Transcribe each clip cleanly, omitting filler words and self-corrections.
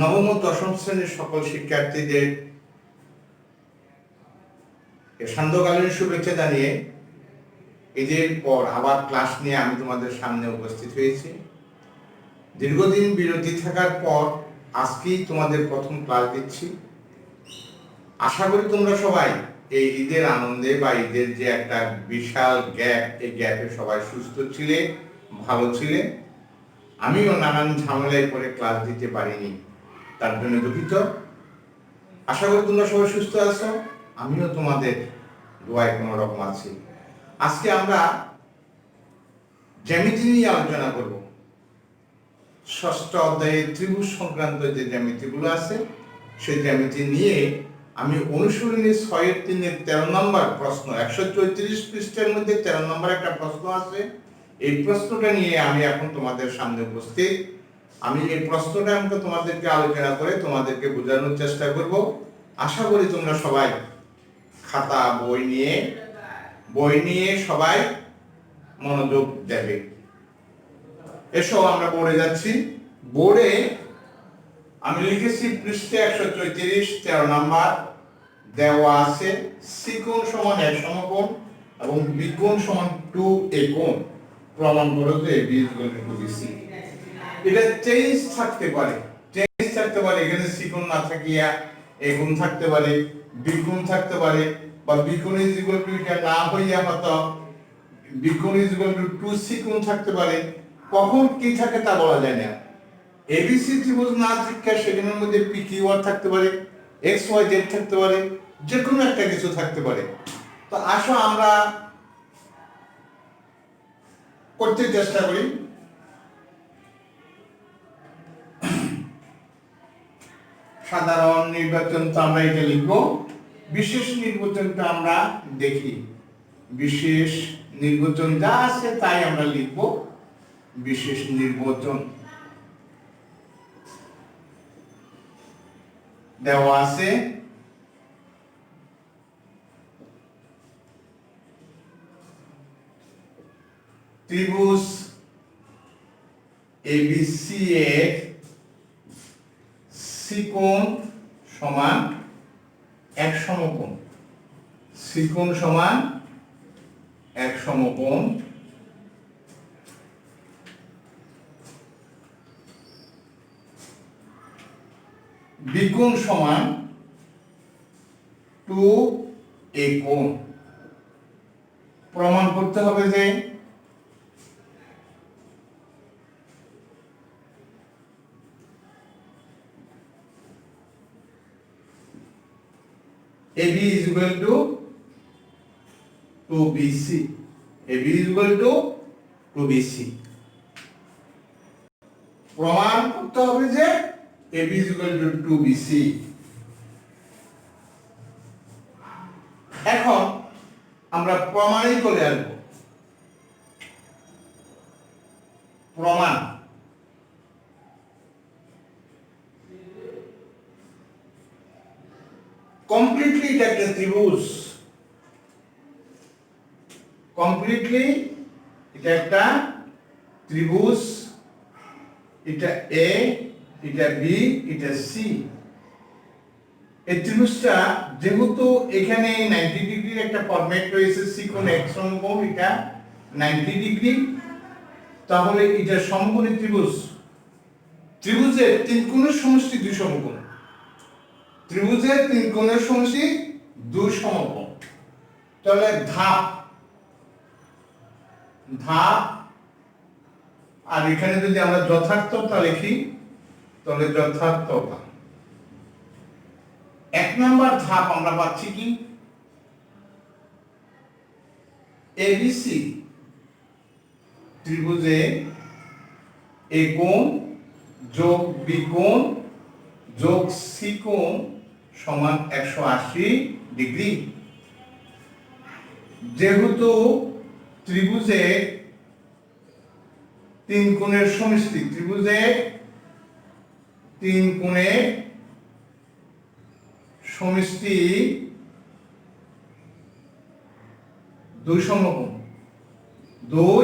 নবম ও দশম শ্রেণীর সকল শিক্ষার্থীদের সান্ধ্যকালীন শুভেচ্ছা জানিয়ে ঈদের পর আবার ক্লাস নিয়ে আমি তোমাদের সামনে উপস্থিত হয়েছি। দীর্ঘদিন বিরতি থাকার পর আজকেই তোমাদের প্রথম ক্লাস দিচ্ছি। আশা করি তোমরা সবাই এই ঈদের আনন্দে বা ঈদের যে একটা বিশাল গ্যাপ, এই গ্যাপে সবাই সুস্থ ছিলে, ভালো ছিলে। আমিও নানান ঝামেলায় পরে ক্লাস দিতে পারিনি, তার জন্য দুঃখিত। আশা করি তোমরা সবাই সুস্থ আছো, আমিও তোমাদের দোয়ায় কোনো রকম আছি। আজকে আমরা জ্যামিতি নিয়ে আলোচনা করব। ষষ্ঠ অধ্যায়ে ত্রিভুজ সংক্রান্ত যে জ্যামিতিগুলো আছে সেই জ্যামিতি নিয়ে আমি অনুশীলনী 6-3 13 নম্বর প্রশ্ন, 134 পৃষ্ঠার মধ্যে 13 নম্বর একটা প্রশ্ন আছে। এই প্রশ্নটা নিয়ে আমি এখন তোমাদের সামনে উপস্থিত। আমি এই প্রশ্নটা আমাকে তোমাদেরকে আলোচনা করে তোমাদেরকে বোঝানোর চেষ্টা করব। আশা করি তোমরা সবাই খাতা বই নিয়ে সবাই মনোযোগ দেবে। এসো আমরা বোর্ডে যাচ্ছি। বোর্ডে আমি লিখেছি পৃষ্ঠে 134 13 নম্বর দেওয়া আছে সিকোণ সমান 1 সমকোণ এবং বিকোণ সমান 2a কোণ প্রমাণ করো যে b = 2bc। এটা চেঞ্জ থাকতে পারে, এখানে সিকোণ না থাকিয়া a কোণ থাকতে পারে, বিকোণ থাকতে পারে, বা বিকোণ এটা না হইয়া হয়তো বিকোণ 2c কোণ থাকতে পারে। কখন কি থাকে তা বলা যায় না। ABC ত্রিভুজ না থাকে সেখানের মধ্যে PQR থাকতে পারে, XYZ থাকতে পারে, যে কোনো একটা কিছু থাকতে পারে। তো আসো আমরা করতে চেষ্টা করি। সাধারণ নির্বাচনটা আমরা এটা লিখবো, বিশেষ নির্বাচনটা আমরা দেখি। বিশেষ নির্বাচন যা আছে তাই আমরা লিখবো। বিশেষ নির্বাচন দেওয়া আছে ত্রিভুজ ABC এর সিকোণ সমান 1 সমকোণ, সিকোণ সমান 1 সমকোণ, বিকোণ সমান 2a কোণ। প্রমাণ করতে হবে যে AB = 2BC, AB = 2BC। প্রমাণ করতে হবে যে AB = 2BC। এখন আমরা প্রমাণই করে আসব। প্রমাণ কমপ্লিটলি এটা একটা ত্রিভুজ, কমপ্লিটলি এটা একটা ত্রিভুজ। এটা A, এটা B, এটা C। এই ত্রিভুজটা যেহেতু এখানে 90 ডিগ্রির একটা ফরম্যাট রয়েছে, সিকোণ 1 সমকোণ, এটা 90 ডিগ্রি, তাহলে এটা সমকোণী ত্রিভুজ। ত্রিভুজের 3 কোণের সমষ্টি 2 সমকোণ, ত্রিভুজের 3 কোণের সমষ্টি 2 সমকোণ। তাহলে ধাপ আর এখানে যদি আমরা যথার্থতা লিখি তাহলে যথার্থতা। 1 নম্বর ধাপ আমরা পাচ্ছি কি, ABC ত্রিভুজে A কোণ যোগ B কোণ যোগ C কোণ সমান 180 ডিগ্রি। যেহেতু ত্রিভুজে 3 কোণের সমষ্টি, ত্রিভুজে 3 কোণের সমষ্টি 2 সমকোণ, 2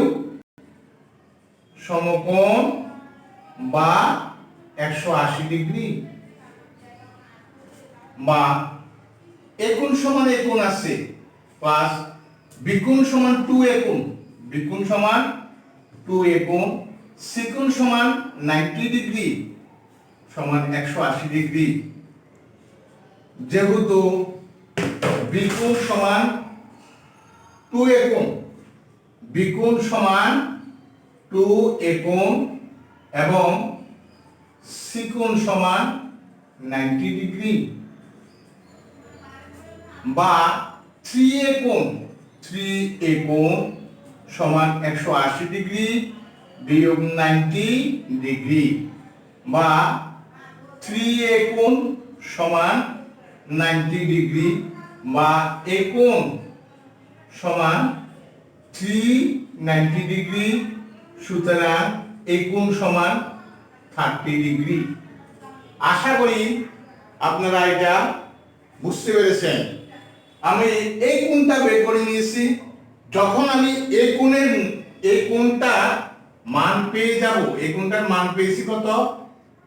সমকোণ বা 180 ডিগ্রি, বা একোণ সমান একোণ আছে প্লাস বিকোণ সমান 2 একোণ, বিকোণ সমান 2 একোণ, সিকোণ সমান 90 ডিগ্রি সমান 180 ডিগ্রি। যেহেতু বিকোণ সমান 2 একোণ, বিকোণ সমান 2 একোণ এবং সিকোণ সমান 90 ডিগ্রি, বা 3 একোণ, 3 একোণ সমান 180 ডিগ্রি বিয়োগ 90 ডিগ্রি, বা 3 একোণ সমান 90 ডিগ্রি, বা একোণ সমান 390 ডিগ্রি, সুতরাং একোণ সমান 30 ডিগ্রি। আশা করি আপনারা এটা বুঝতে পেরেছেন। আমি এই কোণটা বের করে নিয়েছি। যখন আমি এই কোণটা মান পেয়ে যাব, এই কোণটার মান পেয়েছি কত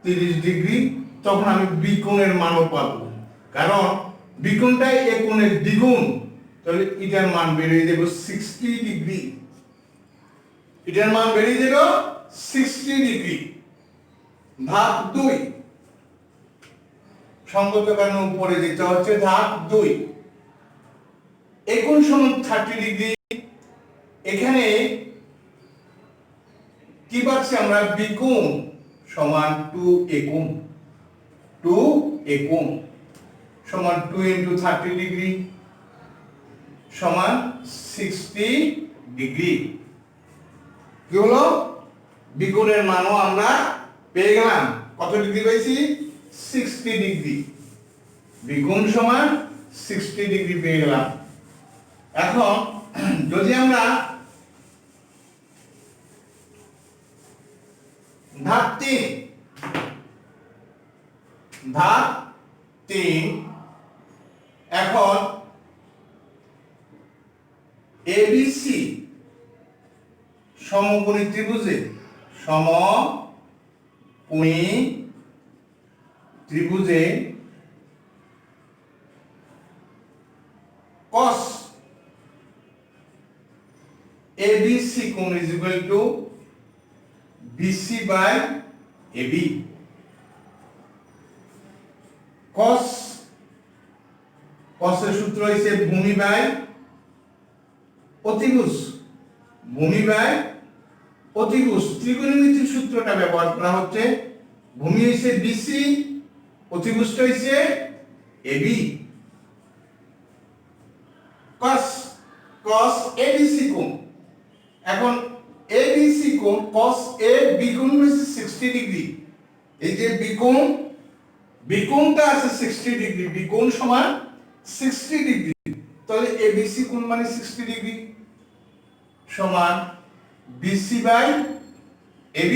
30 ডিগ্রি, তখন আমি বিকোণের মানও পাবো, কারণ বিকোণটাই এই কোণের দ্বিগুণ। তাহলে এটার মান বেরিয়ে যাবে 60 ডিগ্রি, এটার মান বেরিয়ে যাবে 60 ডিগ্রি। ধাপ 2, সঙ্গত কারণে উপরে যেতে হচ্ছে। ধাপ 2, একোণ সমান 30 ডিগ্রি। এখানে কি পাচ্ছি আমরা, বিকোণ সমান 2 একোণ, 2 একোণ সমান 2 * 30 ডিগ্রি সমান 60 ডিগ্রি। কি হলো, বিকোণের মানও আমরা পেয়ে গেলাম। কত ডিগ্রি পেয়েছি, 60 ডিগ্রি। বিকোণ সমান 60 ডিগ্রি পেয়ে গেলাম। এখন যদি আমরা ধাপ 3, এখন এবিসি সমকোণী ত্রিভুজে, সমকোণী ত্রিভুজে cos ABC কোণ is equal to BC by AB। cos এর সূত্র হইছে ভূমি বাই অতিভুজ, ভূমি বাই অতিভুজ। ত্রিকোণমিতির সূত্রটা ব্যবহার করা হচ্ছে। ভূমি হইছে BC, অতিভুজটা হইছে AB। cos ABC কোণ, এখন ABC কোণ cos A বিকোণ হইছে 60 ডিগ্রি। এই যে বিকোণটা আছে 60 ডিগ্রি, বিকোণ সমান 60 ডিগ্রি, তাহলে ABC কোণ মানে 60 ডিগ্রি সমান BC বাই AB,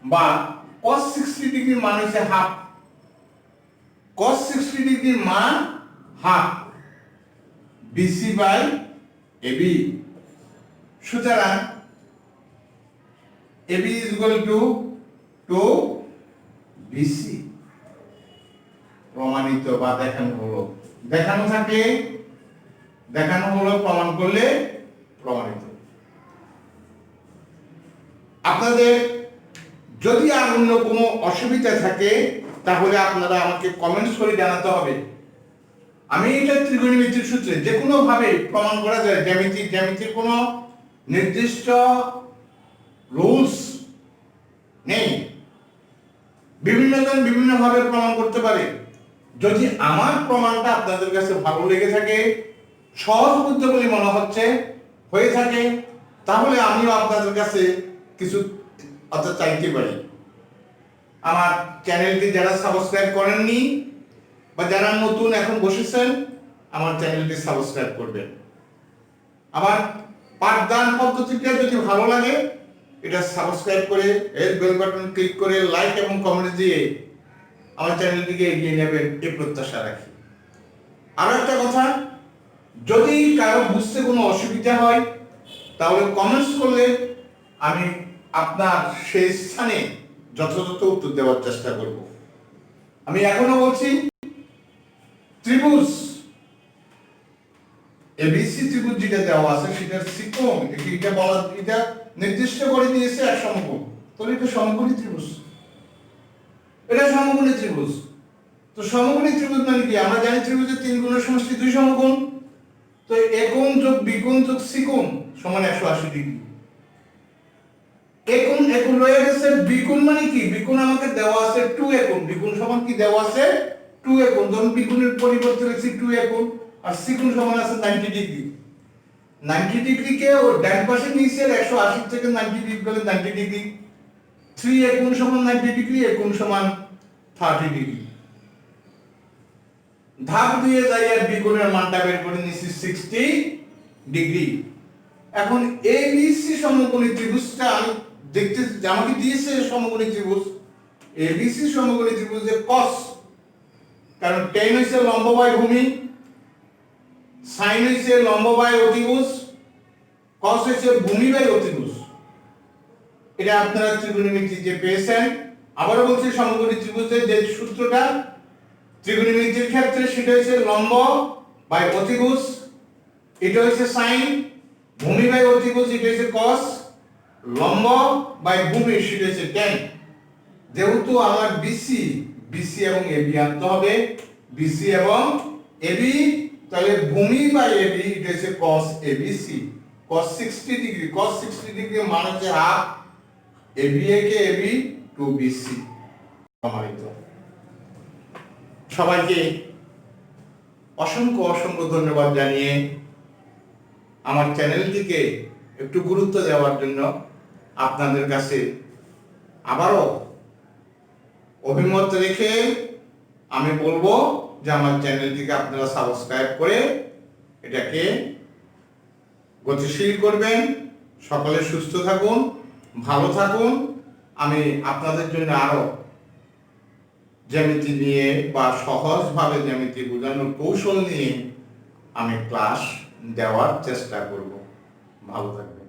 বা cos 60 ডিগ্রির মান হচ্ছে হাফ, cos 60 ডিগ্রির মান হাফ BC বাই AB। সুতরাং AB is equal to BC। প্রমাণিত বা দেখানো হলো, দেখানো থাকলে দেখানো হলো, প্রমাণ করলে প্রমাণিত। আপনাদের যদি আর অন্য কোনো অসুবিধা থাকে তাহলে আপনারা আমাকে কমেন্টস করে জানাতে হবে। আমি এটা ত্রিকোণমিতির সূত্রে যে কোনো ভাবে প্রমাণ করা যায়। জ্যামিতির কোনো নির্দিষ্ট রুলস নেই, বিভিন্নজন বিভিন্ন ভাবে প্রমাণ করতে পারে। যদি আমার প্রমাণটা আপনাদের কাছে ভালো লেগে থাকে, সহজবোধ্য বলে মনে হয়ে থাকে, তাহলে আমিও আপনাদের কাছে কিছু চাইতে পারি। আমার চ্যানেলটি যারা সাবস্ক্রাইব করেননি বা যারা নতুন এখন বসেছেন, আমার চ্যানেলটি সাবস্ক্রাইব করবেন। আমার পাঠদান পদ্ধতিটা যদি ভালো লাগে, এটা সাবস্ক্রাইব করে এর বেল বাটন ক্লিক করে লাইক এবং কমেন্ট দিয়ে আমার চ্যানেলটিকে এগিয়ে নেবেন, এই প্রত্যাশা রাখি। আরো একটা কথা, যদি কারো বুঝতে কোনো অসুবিধা হয় তাহলে কমেন্টস করলে আমি আপনার সেই স্থানে যথাযথ উত্তর দেওয়ার চেষ্টা করব। আমি এখনো বলছি, ত্রিভুজ এবিসি ত্রিভুজ যেটা দেওয়া আছে সেটার ত্রিকোণ এটা নির্দিষ্ট করে দিয়েছে এক সমকোণ, তাহলে এটা সমকোণী ত্রিভুজ, এটা সমকোণী ত্রিভুজ। তো সমকোণী ত্রিভুজ মানে কি? আমরা জানি ত্রিভুজের 3 গুণের সমষ্টি 2 সমকোণ। তো একোণ যোগ বিকোণ যোগ ত্রিকোণ সমান 180 ডিগ্রি। একোণ রয়ে গেছে, বিকোণ মানে কি? বিকোণ আমাকে দেওয়া আছে 2 একোণ, বিকোণ সমান কি দেওয়া আছে 2 একোণ, ধরুন বিকোণের পরিবর্তে লিখছি 2 একোণ, আর ত্রিকোণ সমান আছে 90 ডিগ্রি। 90 ডিগ্রিকে ও ডান পাশে নিচে 180 থেকে 90 ডিগ্রি গেলে 90 ডিগ্রি। 3 একোণ সমান 90 ডিগ্রি, একোণ সমান 30 ডিগ্রি। ধাপ দিয়ে যাই আর বিকোণের মানটা বের করে নিচ্ছি 60 ডিগ্রি। এখন এবিসি সমকোণী ত্রিভুজটা আমি দেখতে, আমাকে দিয়েছে সমকোণী ত্রিভুজ এবিসি সমকোণী ত্রিভুজের cos, কারণ tan হইছে লম্ব বাই ভূমি, sin হইছে লম্ব বাই অতিভুজ, cos হইছে ভূমি বাই অতিভুজ। এটা আপনারা ত্রিকোণমিতি যে পেয়েছেন। আবারও বলছি, সমকোণী ত্রিভুজের যে সূত্রটা ত্রিকোণমিতির ক্ষেত্রে সেটা হচ্ছে লম্ব বাই অতিভুজ, এটা হচ্ছে sin, ভূমি বাই অতিভুজ এটা হচ্ছে cos, লম্ব বাই ভূমি সেটা হচ্ছে tan। যেহেতু আমার বিসি এবং এবি আনতে হবে, বিসি এবং এবি, তাহলে ভূমি বাই এবি এটা হচ্ছে cos ABC, cos 60 degree, cos 60 degree মান হচ্ছে half AB K AB to BC. সমানিত সবাইকে অসংখ্য অসংখ্য ধন্যবাদ জানিয়ে আমার চ্যানেলটিকে একটু গুরুত্ব দেওয়ার জন্য আপনাদের কাছে আবারও অভিমত রেখে আমি বলবো যে আমার চ্যানেলটিকে আপনারা সাবস্ক্রাইব করে এটাকে গতিশীল করবেন। সকলে সুস্থ থাকুন, ভালো থাকুন। আমি আপনাদের জন্য আরো জ্যামিতি নিয়ে বা সহজভাবে জ্যামিতি বোঝানোর কৌশল নিয়ে আমি ক্লাস দেওয়ার চেষ্টা করব। ভালো থাকবেন।